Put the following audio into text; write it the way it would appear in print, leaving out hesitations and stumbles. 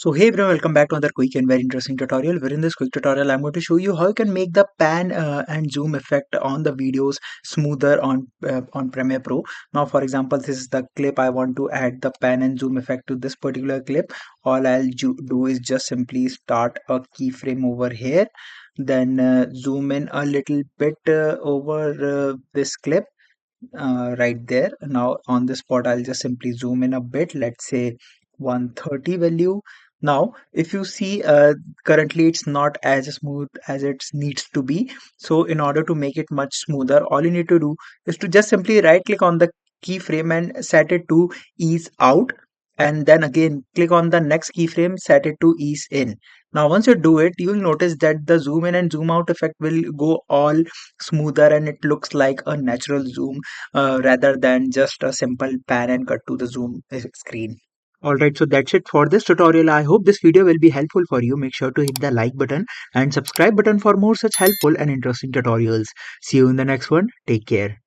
So hey everyone, welcome back to another quick and very interesting tutorial. Where in this quick tutorial I'm going to show you how you can make the pan and zoom effect on the videos smoother on Premiere Pro. Now for example, this is the clip. I want to add the pan and zoom effect to this particular clip. All I'll do is just simply start a keyframe over here, then zoom in a little bit over this clip right there. Now on this spot I'll just simply zoom in a bit, let's say 130 value. Now if you see, currently it's not as smooth as it needs to be. So in order to make it much smoother, all you need to do is to just simply right click on the keyframe and set it to ease out, and then again click on the next keyframe, set it to ease in. Now once you do it, you'll notice that the zoom in and zoom out effect will go all smoother and it looks like a natural zoom rather than just a simple pan and cut to the zoom screen. Alright, so that's it for this tutorial. I hope this video will be helpful for you. Make sure to hit the like button and subscribe button for more such helpful and interesting tutorials. See you in the next one. Take care.